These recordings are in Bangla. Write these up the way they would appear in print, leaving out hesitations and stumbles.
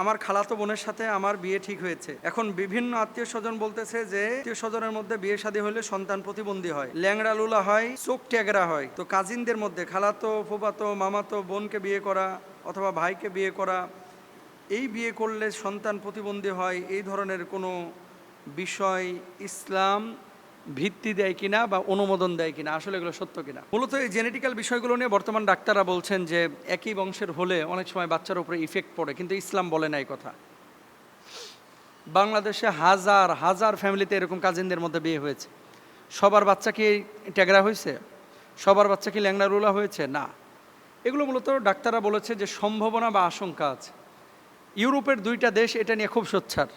আমার খালাতো বোনের সাথে আমার বিয়ে ঠিক হয়েছে। এখন বিভিন্ন আত্মীয় স্বজন বলতেছে যে আত্মীয় স্বজনের মধ্যে বিয়ে শাদী হলে সন্তান প্রতিবন্ধী হয়, ল্যাংড়া লুলা হয়, চোখ ট্যাগরা হয়। তো কাজিনদের মধ্যে খালাতো, ফুফাতো, মামাতো বোনকে বিয়ে করা অথবা ভাইকে বিয়ে করা, এই বিয়ে করলে সন্তান প্রতিবন্ধী হয়, এই ধরনের কোনো বিষয় ইসলাম ভিত্তি দেয় কিনা বা অনুমোদন দেয় কিনা, আসলে এগুলো সত্য কিনা। মূলত এই জেনেটিক্যাল বিষয়গুলো নিয়ে বর্তমান ডাক্তাররা বলছেন যে একই বংশের হলে অনেক সময় বাচ্চার উপরে ইফেক্ট পড়ে, কিন্তু ইসলাম বলে না এই কথা। বাংলাদেশে হাজার হাজার ফ্যামিলিতে এরকম কাজিনদের মধ্যে বিয়ে হয়েছে। সবার বাচ্চা কি ট্যাগরা হয়েছে? সবার বাচ্চা কি ল্যাংড়া রুলা হয়েছে? না। এগুলো মূলত ডাক্তাররা বলেছে যে সম্ভাবনা বা আশঙ্কা আছে। ইউরোপের দুইটা দেশ এটা নিয়ে খুব সোচ্চার।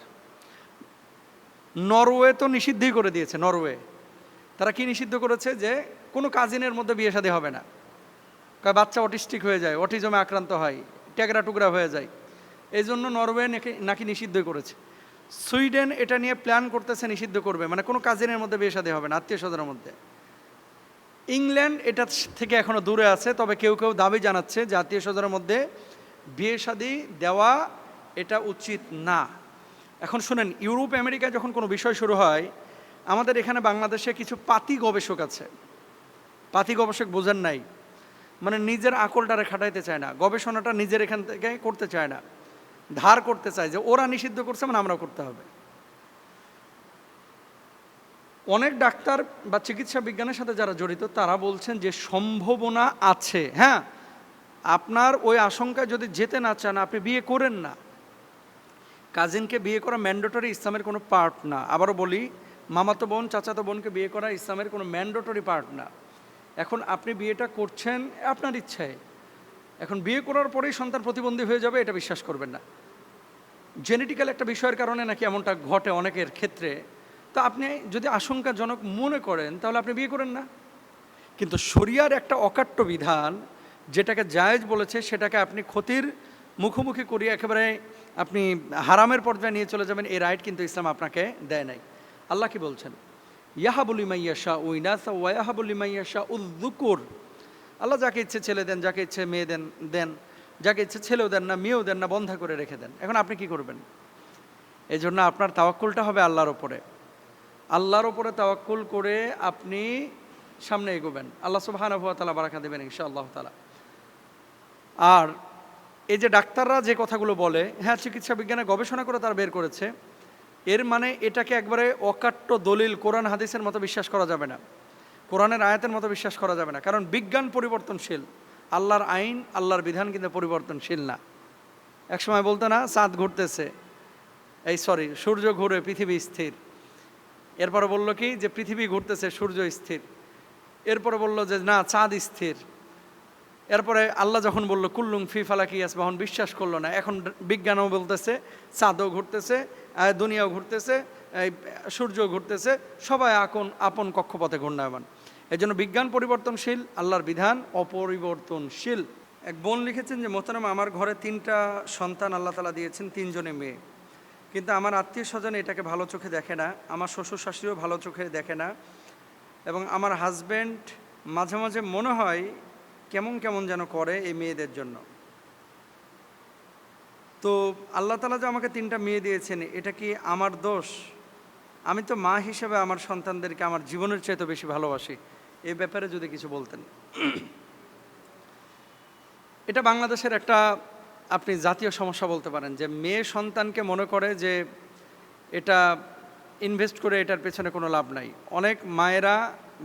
নরওয়ে তো নিষিদ্ধই করে দিয়েছে। নরওয়ে তারা কি নিষিদ্ধ করেছে যে কোনো কাজিনের মধ্যে বিয়ে শাদী হবে না। বাচ্চা অটিস্টিক হয়ে যায়, অটিজমে আক্রান্ত হয়, ট্যাগরা টুকরা হয়ে যায়, এই জন্য নরওয়ে নাকি নিষিদ্ধই করেছে। সুইডেন এটা নিয়ে প্ল্যান করতেছে নিষিদ্ধ করবে, মানে কোনো কাজিনের মধ্যে বিয়ে শাদী হবে না, আত্মীয় স্বজনের মধ্যে। ইংল্যান্ড এটা থেকে এখনও দূরে আছে, তবে কেউ কেউ দাবি জানাচ্ছে যে আত্মীয় স্বজনের মধ্যে বিয়ে শাদী দেওয়া এটা উচিত না। এখন শুনেন, ইউরোপ আমেরিকায় যখন কোনো বিষয় শুরু হয়, আমাদের এখানে বাংলাদেশে কিছু পাতি গবেষক আছে। পাতি গবেষক বোঝেন নাই, মানে নিজের আকলটারে খাটাইতে চায় না, গবেষণাটা নিজের এখান থেকে করতে চায় না, ধার করতে চায় যে ওরা নিষিদ্ধ করছে মানে আমরাও করতে হবে। অনেক ডাক্তার বা চিকিৎসা বিজ্ঞানের সাথে যারা জড়িত তারা বলছেন যে সম্ভাবনা আছে। হ্যাঁ, আপনার ওই আশঙ্কায় যদি যেতে না চান আপনি বিয়ে করেন না। কাজিনকে বিয়ে করা ম্যান্ডেটরি ইসলামের কোনো পার্ট না। আবারও বলি, মামাতো বোন চাচাতো বোনকে বিয়ে করা ইসলামের কোনো ম্যান্ডেটরি পার্ট না। এখন আপনি বিয়েটা করছেন আপনার ইচ্ছায়, এখন বিয়ে করার পরেই সন্তান প্রতিবন্ধী হয়ে যাবে এটা বিশ্বাস করবেন না। জেনেটিক্যাল একটা বিষয়ের কারণে নাকি এমনটা ঘটে অনেকের ক্ষেত্রে। তো আপনি যদি আশঙ্কাজনক মনে করেন তাহলে আপনি বিয়ে করেন না। কিন্তু শরিয়ার একটা অকাট্য বিধান যেটাকে জায়েজ বলেছে সেটাকে আপনি ক্ষতির মুখোমুখি করিয়ে একেবারে আপনি হারামের পর্যায়ে নিয়ে চলে যাবেন, এই রাইট কিন্তু ইসলাম আপনাকে দেয় নাই। আল্লাহ কি বলছেন? ইয়াহাবুল লিমান ইয়াশাউ ইনাসা ওয়া ইয়াহাবুল লিমান ইয়াশাউ যুকুর। আল্লাহ যাকে ইচ্ছে ছেলে দেন, যাকে ইচ্ছে মেয়ে দেন, যাকে ইচ্ছে ছেলেও দেন না, মেয়েও দেন না, বন্ধা করে রেখে দেন। এখন আপনি কি করবেন? এই জন্য আপনার তাওয়াক্কুলটা হবে আল্লাহর ওপরে। আল্লাহর ওপরে তাওয়াক্কুল করে আপনি সামনে এগোবেন, আল্লাহ সুবহানাহু ওয়া তাআলা বারাকা দেবেন ইনশাআল্লাহ তাআলা। আর এই যে ডাক্তাররা যে কথাগুলো বলে, হ্যাঁ চিকিৎসা বিজ্ঞানে গবেষণা করে তারা বের করেছে, এর মানে এটাকে একবারে অকাট্য দলিল কোরআন হাদিসের মতো বিশ্বাস করা যাবে না, কোরআনের আয়াতের মতো বিশ্বাস করা যাবে না। কারণ বিজ্ঞান পরিবর্তনশীল, আল্লাহর আইন আল্লাহর বিধান কিন্তু পরিবর্তনশীল না। একসময় বলতো না চাঁদ ঘুরতেছে, সূর্য ঘুরে পৃথিবী স্থির। এরপরে বললো কি যে পৃথিবী ঘুরতেছে সূর্য স্থির। এরপরে বললো যে না চাঁদ স্থির। এরপরে আল্লাহ যখন বললো কুল্লুম ফি ফালাকি ইয়াসবাহুন, বিশ্বাস করলো না। এখন বিজ্ঞানও বলতেছে চাঁদও ঘুরতেছে, দুনিয়াও ঘুরতেছে, সূর্য ঘুরতেছে, সবাই আপন কক্ষপথে ঘূর্ণায়মান। এই জন্য বিজ্ঞান পরিবর্তনশীল, আল্লাহর বিধান অপরিবর্তনশীল। এক বোন লিখেছেন যে মোহতারাম, আমার ঘরে 3টা সন্তান আল্লাহ তাআলা দিয়েছেন, 3 জনে মেয়ে, কিন্তু আমার আত্মীয় স্বজন এটাকে ভালো চোখে দেখে না, আমার শ্বশুর শাশুড়িও ভালো চোখে দেখে না, এবং আমার হাজব্যান্ড মাঝে মাঝে মনে হয় কেমন কেমন যেন করে এই মেয়েদের জন্য। তো আল্লাহ তাআলা যে আমাকে 3টা মেয়ে দিয়েছেন, এটা কি আমার দোষ? আমি তো মা হিসেবে আমার সন্তানদেরকে আমার জীবনের চাইতে বেশি ভালোবাসি। এই ব্যাপারে যদি কিছু বলতেন। এটা বাংলাদেশের একটা আপনি জাতীয় সমস্যা বলতে পারেন, যে মেয়ে সন্তানকে মনে করে যে এটা ইনভেস্ট করে এটার পেছনে কোনো লাভ নাই। অনেক মায়েরা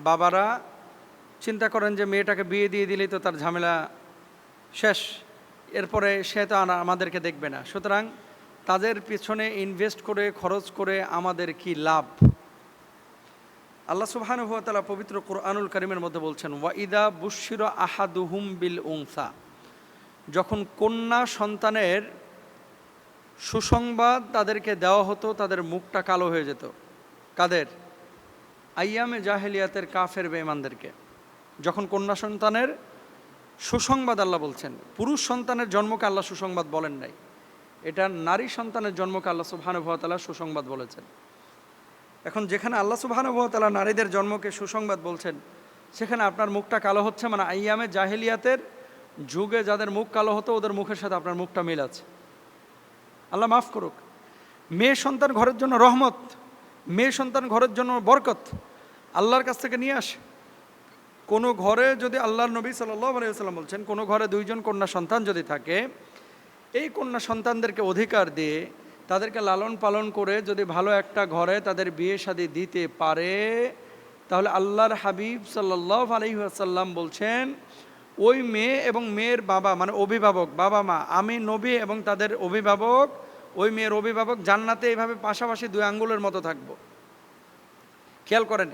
বাবারা চিন্তা করেন যে মেয়েটাকে বিয়ে দিয়ে দিলেই তো তার ঝামেলা শেষ, এরপরে সে তো আমাদেরকে দেখবে না, সুতরাং তাদের পেছনে ইনভেস্ট করে খরচ করে আমাদের কি লাভ? আল্লাহ সুবহানাহু ওয়া তাআলা পবিত্র কুরআনুল কারীমের মধ্যে বলছেন, ওয়া ইদা বুশশিরা আহাদুহুম বিল উনসা, যখন কন্যা সন্তানের সুসংবাদ তাদেরকে দেওয়া হতো তাদের মুখটা কালো হয়ে যেত। কাদের? আইয়ামে জাহেলিয়াতের কাফের বেঈমানদেরকে। যখন কন্যা সন্তানের সুসংবাদ, আল্লাহ বলছেন পুরুষ সন্তানের জন্মকে আল্লাহ সুসংবাদ বলেন নাই, এটা নারী সন্তানের জন্মকে আল্লাহ সুবহানাহু ওয়া তাআলা সুসংবাদ বলেছেন। এখন যেখানে আল্লাহ সুবহানাহু ওয়া তাআলা নারীদের জন্মকে সুসংবাদ বলছেন, সেখানে আপনার মুখটা কালো হচ্ছে, মানে আইয়ামে জাহেলিয়াতের যুগে যাদের মুখ কালো হতো ওদের মুখের সাথে আপনার মুখটা মিল আছে। আল্লাহ মাফ করুক। মেয়ে সন্তান ঘরের জন্য রহমত, মেয়ে সন্তান ঘরের জন্য বরকত, আল্লাহর কাছ থেকে নিয়ে আসে। কোনো ঘরে যদি আল্লাহর নবী সাল্লাল্লাহু আলাইহি ওয়াসাল্লাম বলছেন, কোনো ঘরে দুইজন কন্যা সন্তান যদি থাকে, এই কন্যা সন্তানদেরকে অধিকার দিয়ে তাদেরকে লালন পালন করে যদি ভালো একটা ঘরে তাদের বিয়ে শাদী দিতে পারে, তাহলে আল্লাহর হাবিব সাল্লাল্লাহু আলাইহি ওয়াসাল্লাম বলছেন ওই মেয়ে এবং মেয়ের বাবা, মানে অভিভাবক, বাবা মা, আমি নবী এবং তাদের অভিভাবক, ওই মেয়ের অভিভাবক জান্নাতে এইভাবে পাশাপাশি 2 আঙ্গুলের মতো থাকবো। খেয়াল করেন,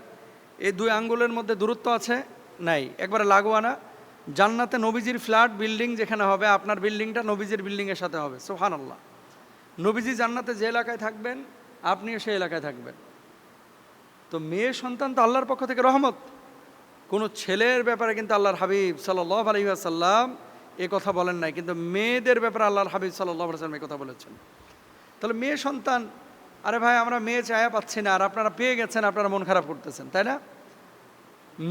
এই 2 আঙ্গুলের মধ্যে দূরত্ব আছে? নাই, একবারে লাগোয়া না। জান্নাতে নবীজির ফ্ল্যাট বিল্ডিং যেখানে হবে, আপনার বিল্ডিংটা নবীজির বিল্ডিংয়ের সাথে হবে। সুবহানাল্লাহ। নবীজি জান্নাতে যে এলাকায় থাকবেন, আপনিও সেই এলাকায় থাকবেন। তো মেয়ে সন্তান তো আল্লাহর পক্ষ থেকে রহমত। কোনো ছেলের ব্যাপারে কিন্তু আল্লাহর হাবিব সাল্লাল্লাহু আলাইহি ওয়াসাল্লাম এ কথা বলেন নাই, কিন্তু মেয়েদের ব্যাপারে আল্লাহর হাবিব সাল্লাল্লাহু আলাইহি ওয়াসাল্লাম এ কথা বলেছেন। তাহলে মেয়ে সন্তান, আরে ভাই আমরা মেয়ে চায়া পাচ্ছি না, আর আপনারা পেয়ে গেছেন, আপনারা মন খারাপ করতেছেন, তাই না?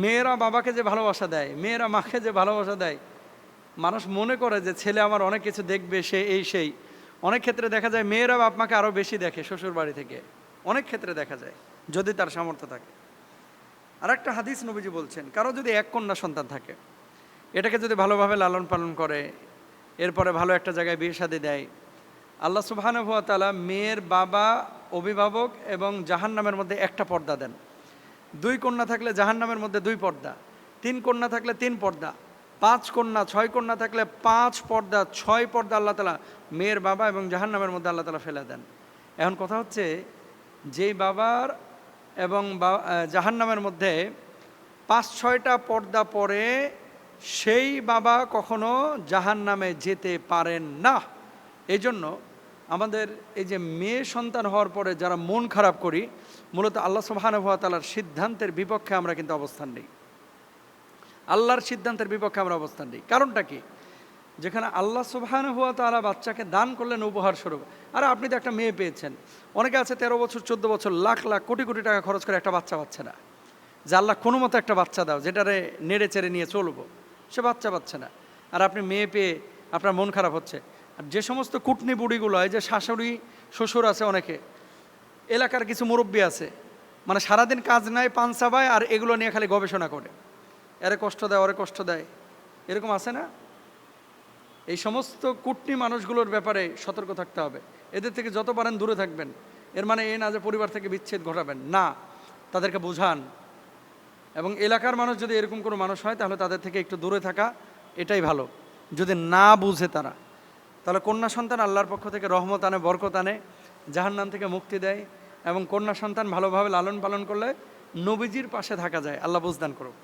মেয়েরা বাবাকে যে ভালোবাসা দেয়, মেয়েরা মাকে যে ভালোবাসা দেয়, মানুষ মনে করে যে ছেলে আমার অনেক কিছু দেখবে, সে এই সেই। অনেক ক্ষেত্রে দেখা যায় মেয়েরা বাপ মাকে আরও বেশি দেখে শ্বশুর বাড়ি থেকে, অনেক ক্ষেত্রে দেখা যায়, যদি তার সামর্থ্য থাকে। আর একটা হাদিস নবীজি বলছেন, কারো যদি 1 কন্যা সন্তান থাকে, এটাকে যদি ভালোভাবে লালন পালন করে, এরপরে ভালো একটা জায়গায় বিয়ে শাদী দেয়, আল্লাহ সুবহানাহু ওয়া তাআলা মেয়ের বাবা, অভিভাবক এবং জাহান্নামের মধ্যে একটা পর্দা দেন। 2 কন্যা থাকলে জাহান্নামের মধ্যে 2 পর্দা, 3 কন্যা থাকলে 3 পর্দা, 5 কন্যা 6 কন্যা থাকলে 5 পর্দা, 6 পর্দা আল্লাহ তাআলা মেয়ের বাবা এবং জাহান্নামের মধ্যে আল্লাহ তাআলা ফেলে দেন। এখন কথা হচ্ছে, যেই বাবার এবং জাহান্নামের মধ্যে 5-6টা পর্দা পরে, সেই বাবা কখনো জাহান্নামে যেতে পারেন না। এই জন্য আমাদের এই যে মেয়ে সন্তান হওয়ার পরে যারা মন খারাপ করি, মূলত আল্লাহ সুবহানাহু ওয়া তাআলার সিদ্ধান্তের বিপক্ষে আমরা কিন্তু অবস্থান নিই। আল্লাহর সিদ্ধান্তের বিপক্ষে আমরা অবস্থান নিই। কারণটা কি? যেখানে আল্লাহ সুবহানাহু ওয়া তাআলা বাচ্চাকে দান করলেন উপহার স্বরূপ। আর আপনি তো একটা মেয়ে পেয়েছেন। অনেকে আছে 13 বছর 14 বছর লাখ লাখ কোটি কোটি টাকা খরচ করে একটা বাচ্চা পাচ্ছে না। যে আল্লাহ কোনো মতো একটা বাচ্চা দাও যেটারে নেড়ে চেড়ে নিয়ে চলবো, সে বাচ্চা পাচ্ছে না। আর আপনি মেয়ে পেয়ে আপনার মন খারাপ হচ্ছে। আর যে সমস্ত কুটনি বুড়িগুলো, এই যে শাশুড়ি শ্বশুর আছে, অনেকে এলাকার কিছু মুরব্বী আছে, মানে সারাদিন কাজ নাই, পান চাবায়, আর এগুলো নিয়ে খালি গবেষণা করে, এরে কষ্ট দেয়, ওরে কষ্ট দেয়, এরকম আছে না? এই সমস্ত কুটনি মানুষগুলোর ব্যাপারে সতর্ক থাকতে হবে। এদের থেকে যত পারেন দূরে থাকবেন। এর মানে এ না যে পরিবার থেকে বিচ্ছেদ ঘটাবেন না, তাদেরকে বোঝান। এবং এলাকার মানুষ যদি এরকম কোনো মানুষ হয়, তাহলে তাদের থেকে একটু দূরে থাকা এটাই ভালো। যদি না বুঝে তারা, তাহলে কন্যা সন্তান আল্লাহর পক্ষ থেকে রহমত আনে, বরকত আনে, জাহান্নাম থেকে মুক্তি দেয়। এবং কন্যা সন্তান ভালোভাবে লালন পালন করলে নবীজির পাশে থাকা যায়। আল্লাহ বুঝদান করুক।